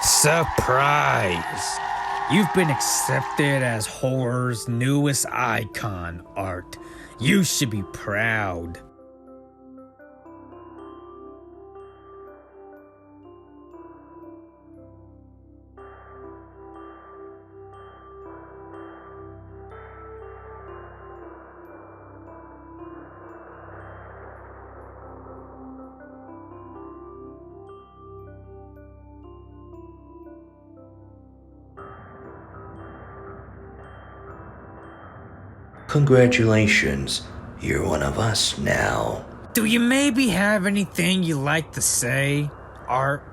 Surprise! You've been accepted as horror's newest icon, Art. You should be proud. Congratulations, you're one of us now. Do you maybe have anything you like to say, Art?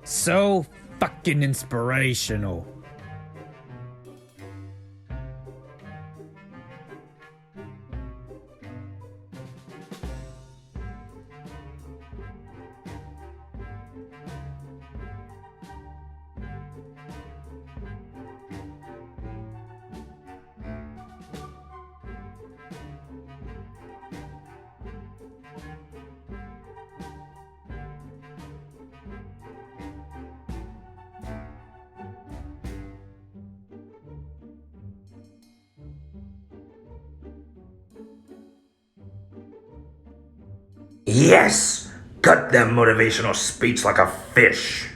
So fucking inspirational. Yes! Cut that motivational speech like a fish.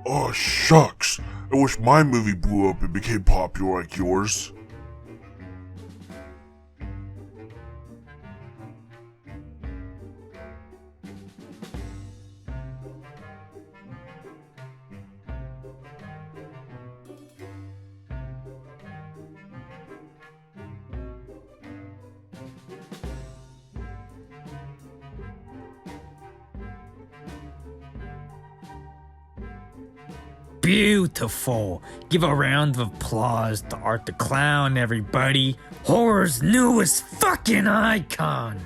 Oh, shucks. I wish my movie blew up and became popular like yours. Beautiful. Give a round of applause to Art the Clown, everybody. Horror's newest fucking icon.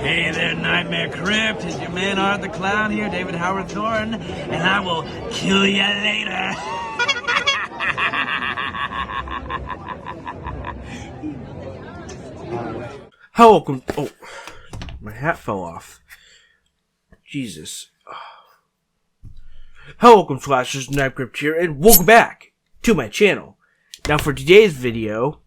Hey there, Nightmare Crypt. It's your man Art the Clown here, David Howard Thornton, and I will kill ya later. Hello, welcome. Oh, my hat fell off. Jesus. Hello, welcome, Slashers. Nightmare Crypt here, and welcome back to my channel. Now, for today's video,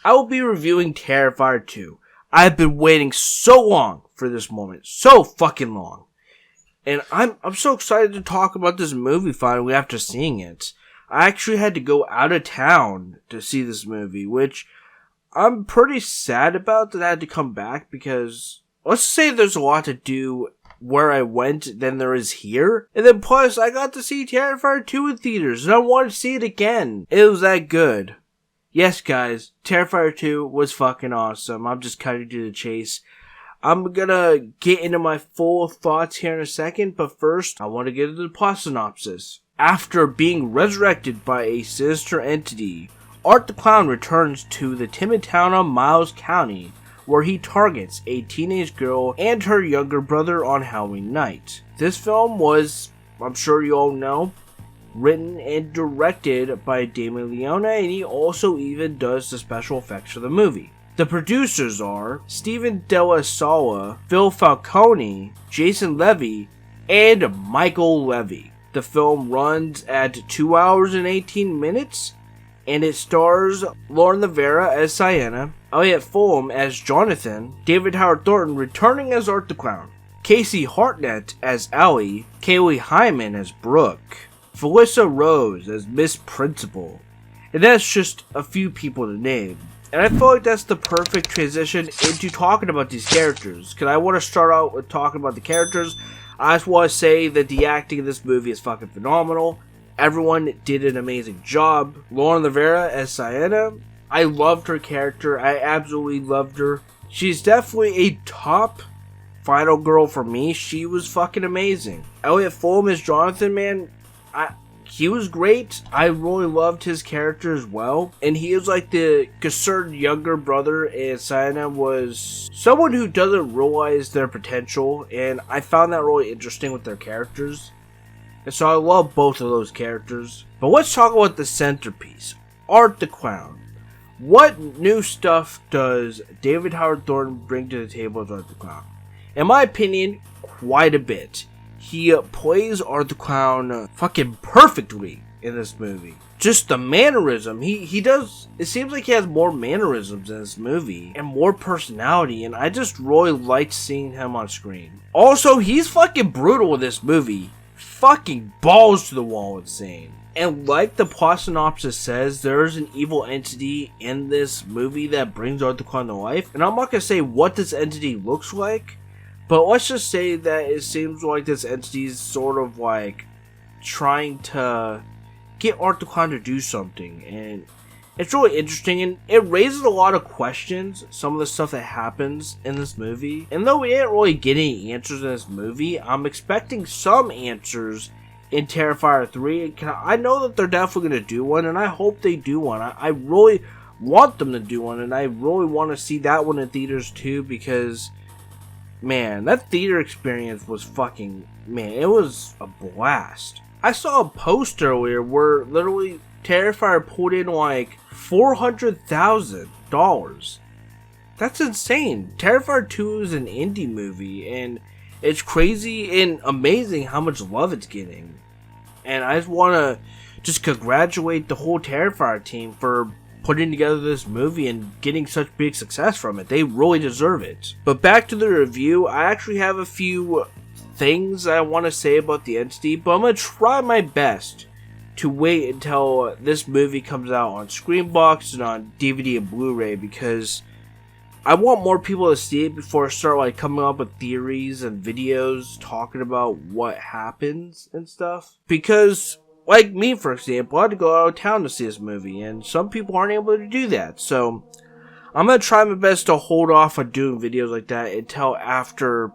I will be reviewing Terrifier 2. I've been waiting so long for this moment. So fucking long. And I'm so excited to talk about this movie finally after seeing it. I actually had to go out of town to see this movie, which I'm pretty sad about that I had to come back because let's say there's a lot to do where I went than there is here. And then plus I got to see Terrifier 2 in theaters and I want to see it again. It was that good. Yes, guys, Terrifier 2 was fucking awesome. I'm just cutting to the chase. I'm gonna get into my full thoughts here in a second, but first, I want to get into the plot synopsis. After being resurrected by a sinister entity, Art the Clown returns to the timid town of Miles County, where he targets a teenage girl and her younger brother on Halloween night. This film was, I'm sure you all know, written and directed by Damon Leone, and he also even does the special effects for the movie. The producers are Stephen Della Sala, Phil Falcone, Jason Levy, and Michael Levy. The film runs at 2 hours and 18 minutes, and it stars Lauren Rivera as Sienna, Elliot Fulham as Jonathan, David Howard Thornton returning as Art the Clown, Casey Hartnett as Ellie, Kaylee Hyman as Brooke, Felissa Rose as Miss Principal, and that's just a few people to name. And I feel like that's the perfect transition into talking about these characters, because I want to start out with talking about the characters. I just want to say that the acting in this movie is fucking phenomenal. Everyone did an amazing job. Lauren Rivera as Sienna, I loved her character. I absolutely loved her. She's definitely a top final girl for me. She was fucking amazing. Elliot Fulham as Jonathan, man, he was great. I really loved his character as well. And he is like the concerned younger brother, and Sienna was someone who doesn't realize their potential. And I found that really interesting with their characters. And so I love both of those characters. But let's talk about the centerpiece, Art the Clown. What new stuff does David Howard Thornton bring to the table as Art the Clown? In my opinion, quite a bit. He plays Art the Clown fucking perfectly in this movie. Just the mannerism. He does, it seems like he has more mannerisms in this movie and more personality, and I just really liked seeing him on screen. Also, he's fucking brutal in this movie. Fucking balls to the wall insane. And like the plot synopsis says, there is an evil entity in this movie that brings Art the Clown to life. And I'm not gonna say what this entity looks like, but let's just say that it seems like this entity is sort of like trying to get Art the Clown to do something. And it's really interesting, and it raises a lot of questions, some of the stuff that happens in this movie. And though we didn't really get any answers in this movie, I'm expecting some answers in Terrifier 3. I know that they're definitely going to do one, and I hope they do one. I really want them to do one, and I really want to see that one in theaters too, because man, that theater experience was fucking, man, it was a blast. I saw a post earlier where literally Terrifier pulled in like $400,000. That's insane. Terrifier 2 is an indie movie, and it's crazy and amazing how much love it's getting. And I just want to just congratulate the whole Terrifier team for putting together this movie and getting such big success from it. They really deserve it. But back to the review, I actually have a few things I want to say about the entity, but I'm going to try my best to wait until this movie comes out on Screenbox and on DVD and Blu-ray, because I want more people to see it before I start like coming up with theories and videos talking about what happens and stuff. Because like me, for example, I had to go out of town to see this movie, and some people aren't able to do that. So I'm going to try my best to hold off on doing videos like that until after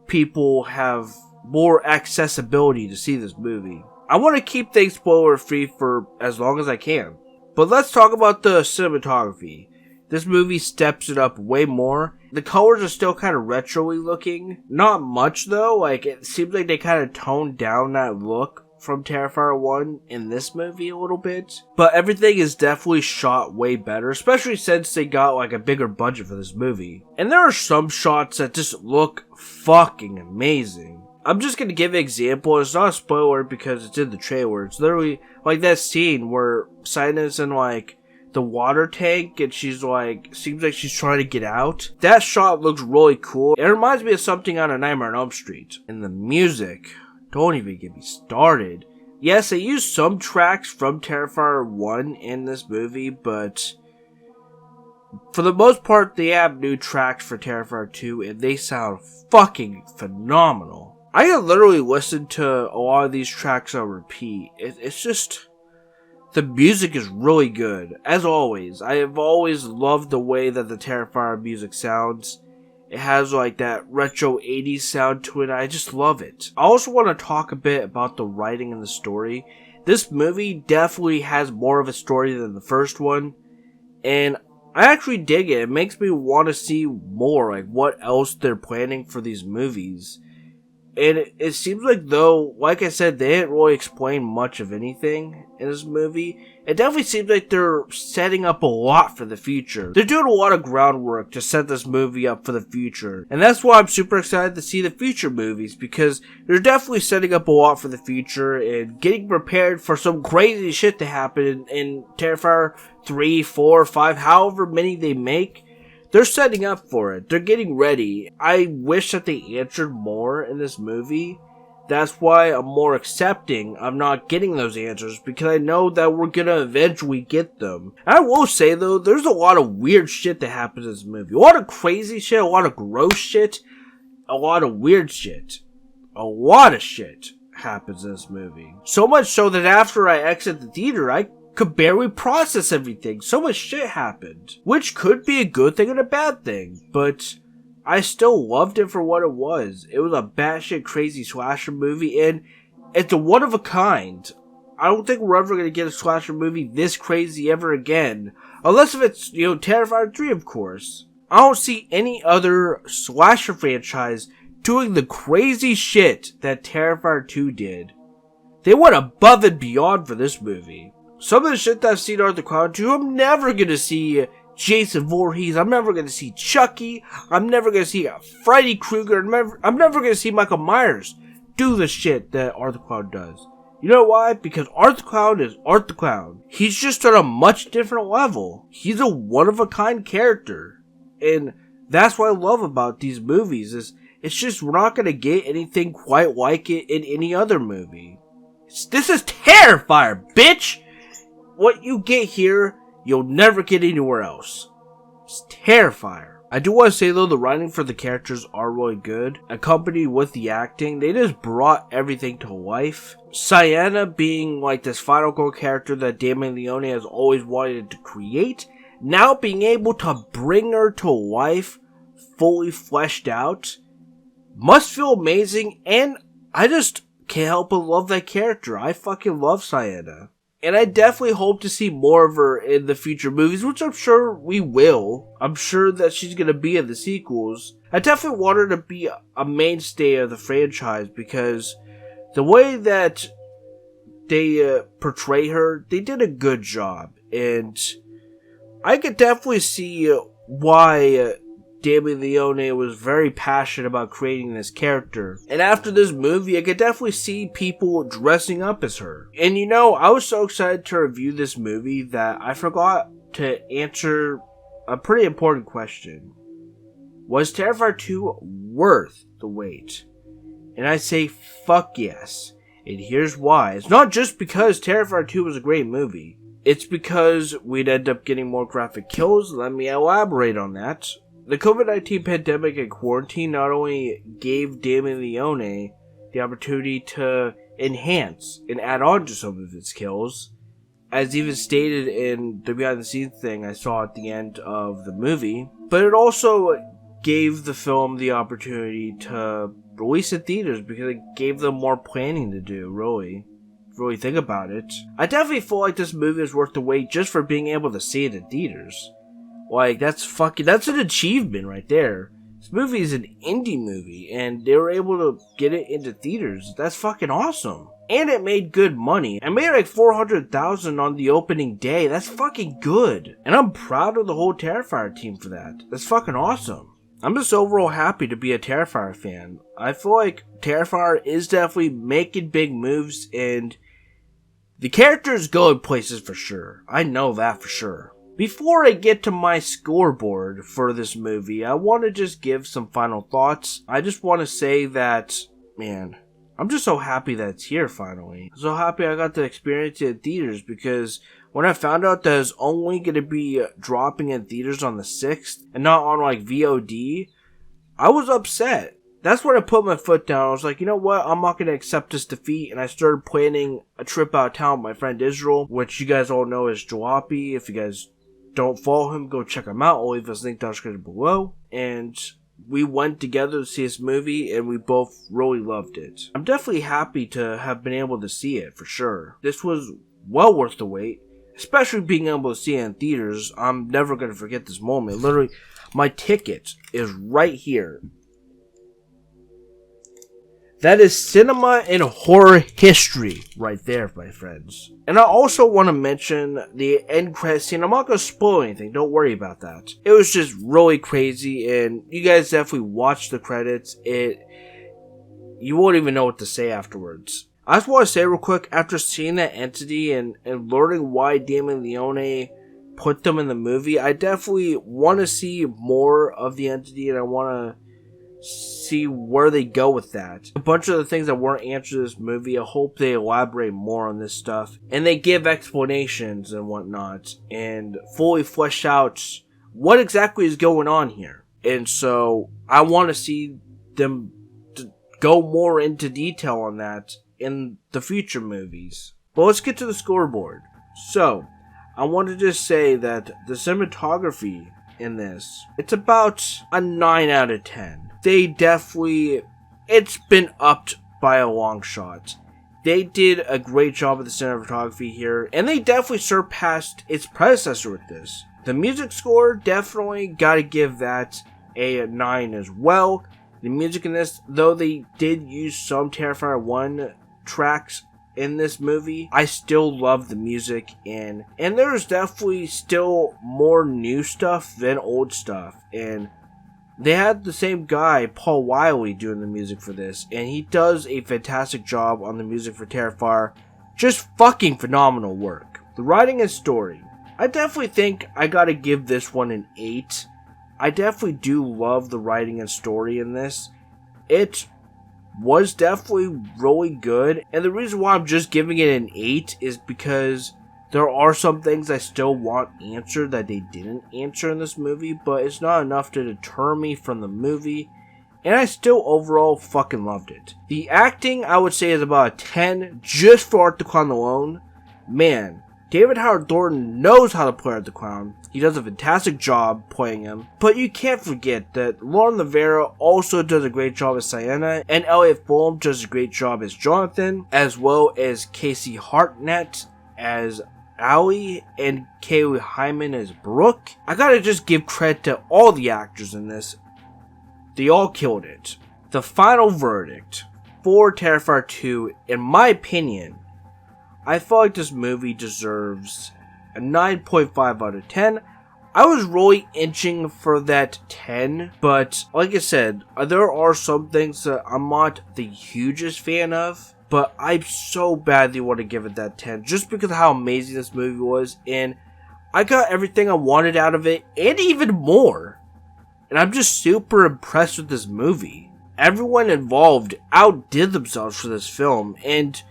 people have more accessibility to see this movie. I want to keep things spoiler free for as long as I can. But let's talk about the cinematography. This movie steps it up way more. The colors are still kind of retro-y looking. Not much though, like it seems like they kind of toned down that look from Terrifier 1 in this movie a little bit. But everything is definitely shot way better, especially since they got like a bigger budget for this movie. And there are some shots that just look fucking amazing. I'm just gonna give an example. It's not a spoiler because it's in the trailer. It's literally like that scene where Sienna's in like the water tank and she's like, seems like she's trying to get out. That shot looks really cool. It reminds me of something on A Nightmare on Elm Street. And the music, don't even get me started. Yes, they used some tracks from Terrifier 1 in this movie, but for the most part, they have new tracks for Terrifier 2, and they sound fucking phenomenal. I can literally listen to a lot of these tracks on repeat. It's just, the music is really good. As always, I have always loved the way that the Terrifier music sounds. It has like that retro 80s sound to it. I just love it. I also want to talk a bit about the writing and the story. This movie definitely has more of a story than the first one, and I actually dig it. It makes me want to see more, like what else they're planning for these movies. And it seems like, though, like I said, they didn't really explain much of anything in this movie. It definitely seems like they're setting up a lot for the future. They're doing a lot of groundwork to set this movie up for the future. And that's why I'm super excited to see the future movies, because they're definitely setting up a lot for the future and getting prepared for some crazy shit to happen in Terrifier 3, 4, 5, however many they make. They're setting up for it. They're getting ready. I wish that they answered more in this movie. That's why I'm more accepting of not getting those answers, because I know that we're gonna eventually get them. And I will say, though, there's a lot of weird shit that happens in this movie. A lot of crazy shit, a lot of gross shit, a lot of weird shit. A lot of shit happens in this movie. So much so that after I exit the theater, I could barely process everything. So much shit happened. Which could be a good thing and a bad thing, but I still loved it for what it was. It was a batshit crazy slasher movie, and it's a one of a kind. I don't think we're ever going to get a slasher movie this crazy ever again. Unless if it's, Terrifier 3, of course. I don't see any other slasher franchise doing the crazy shit that Terrifier 2 did. They went above and beyond for this movie. Some of the shit that I've seen Art the Clown 2, I'm never gonna see Jason Voorhees, I'm never gonna see Chucky, I'm never gonna see Freddy Krueger, I'm never gonna see Michael Myers do the shit that Art the Clown does. You know why? Because Art the Clown is Art the Clown. He's just on a much different level. He's a one-of-a-kind character. And that's what I love about these movies, is it's just we're not gonna get anything quite like it in any other movie. This is Terrifier, bitch! What you get here, you'll never get anywhere else. It's Terrifier. I do want to say, though, the writing for the characters are really good. Accompanied with the acting, they just brought everything to life. Sienna being like this final girl character that Damien Leone has always wanted to create, now being able to bring her to life, fully fleshed out, must feel amazing, and I just can't help but love that character. I fucking love Sienna. And I definitely hope to see more of her in the future movies, which I'm sure we will. I'm sure that she's going to be in the sequels. I definitely want her to be a mainstay of the franchise, because the way that they portray her, they did a good job. And I could definitely see why Damien Leone was very passionate about creating this character. And after this movie, I could definitely see people dressing up as her. And I was so excited to review this movie that I forgot to answer a pretty important question. Was Terrifier 2 worth the wait? And I say fuck yes. And here's why. It's not just because Terrifier 2 was a great movie. It's because we'd end up getting more graphic kills. Let me elaborate on that. The COVID-19 pandemic and quarantine not only gave Damien Leone the opportunity to enhance and add on to some of its kills, as even stated in the behind-the-scenes thing I saw at the end of the movie, but it also gave the film the opportunity to release in theaters because it gave them more planning to do, really. If you really think about it. I definitely feel like this movie is worth the wait just for being able to see it in theaters. Like, that's an achievement right there. This movie is an indie movie, and they were able to get it into theaters. That's fucking awesome. And it made good money. It made like $400,000 on the opening day. That's fucking good. And I'm proud of the whole Terrifier team for that. That's fucking awesome. I'm just overall happy to be a Terrifier fan. I feel like Terrifier is definitely making big moves, and the characters go in places for sure. I know that for sure. Before I get to my scoreboard for this movie, I want to just give some final thoughts. I just want to say that, man, I'm just so happy that it's here finally. I'm so happy I got to experience it in theaters, because when I found out that it's only going to be dropping in theaters on the 6th and not on like VOD, I was upset. That's when I put my foot down. I was like, you know what? I'm not going to accept this defeat. And I started planning a trip out of town with my friend Israel, which you guys all know is Jalopy. If you guys don't follow him, go check him out. I'll leave his link down description below. And we went together to see this movie, and we both really loved it. I'm definitely happy to have been able to see it, for sure. This was well worth the wait, especially being able to see it in theaters. I'm never going to forget this moment. Literally, my ticket is right here. That is cinema and horror history right there, my friends. And I also want to mention the end credit scene. I'm not going to spoil anything, don't worry about that. It was just really crazy, and you guys definitely watch the credits. You won't even know what to say afterwards. I just want to say real quick, after seeing that entity and learning why Damon Leone put them in the movie, I definitely want to see more of the entity, and I want to see where they go with that. A bunch of the things that weren't answered in this movie, I hope they elaborate more on this stuff, and they give explanations and whatnot, and fully flesh out what exactly is going on here. And so, I want to see them go more into detail on that in the future movies. But let's get to the scoreboard. So, I wanted to say that the cinematography in this, it's about a 9 out of 10. It's been upped by a long shot. They did a great job of the cinematography here, and they definitely surpassed its predecessor with this. The music score, definitely gotta give that a 9 as well. The music in this, though they did use some Terrifier 1 tracks in this movie, I still love the music, and there's definitely still more new stuff than old stuff, and they had the same guy, Paul Wiley, doing the music for this, and he does a fantastic job on the music for Terrifier. Just fucking phenomenal work. The writing and story, I definitely think I gotta give this one an 8. I definitely do love the writing and story in this. It was definitely really good, and the reason why I'm just giving it an 8 is because there are some things I still want answered that they didn't answer in this movie, but it's not enough to deter me from the movie, and I still overall fucking loved it. The acting, I would say, is about a 10 just for Art the Clown alone. Man, David Howard Thornton knows how to play Art the Clown. He does a fantastic job playing him. But you can't forget that Lauren Rivera also does a great job as Sienna, and Elliot Fulham does a great job as Jonathan, as well as Casey Hartnett as Allie, and Kaylee Hyman as Brooke. I gotta just give credit to all the actors in this. They all killed it. The final verdict for Terrifier 2, in my opinion, I feel like this movie deserves a 9.5 out of 10. I was really inching for that 10, but like I said, there are some things that I'm not the hugest fan of, but I so badly want to give it that 10 just because of how amazing this movie was, and I got everything I wanted out of it and even more. And I'm just super impressed with this movie. Everyone involved outdid themselves for this film, and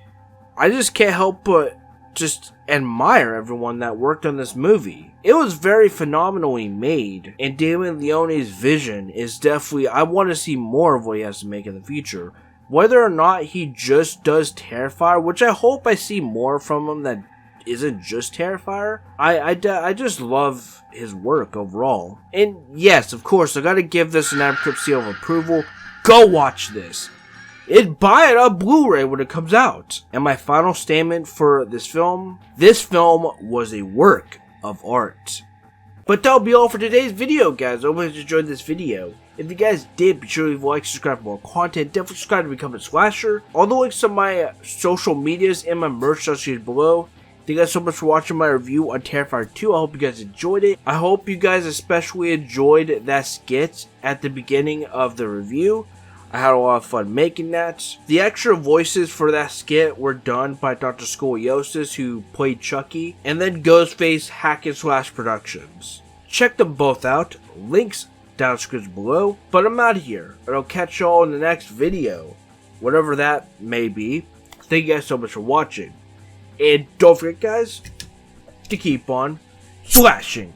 I just can't help but just admire everyone that worked on this movie. It was very phenomenally made, and Damon Leone's vision is definitely, I want to see more of what he has to make in the future. Whether or not he just does Terrifier, which I hope I see more from him that isn't just Terrifier, I just love his work overall. And yes, of course, I gotta give this an Crypt seal of approval. Go watch this. Buy it on Blu-ray when it comes out. And my final statement for this film was a work of art. But that'll be all for today's video, guys. I hope you guys enjoyed this video. If you guys did, be sure to leave a like, subscribe for more content. Definitely subscribe to become a slasher. All the links to my social medias and my merch are below. Thank you guys so much for watching my review on Terrifier 2. I hope you guys enjoyed it. I hope you guys especially enjoyed that skit at the beginning of the review. I had a lot of fun making that. The extra voices for that skit were done by Dr. Scoliosis, who played Chucky, and then Ghostface Hack and Slash Productions. Check them both out. Links down in the description below. But I'm out of here, and I'll catch y'all in the next video, whatever that may be. Thank you guys so much for watching. And don't forget, guys, to keep on slashing.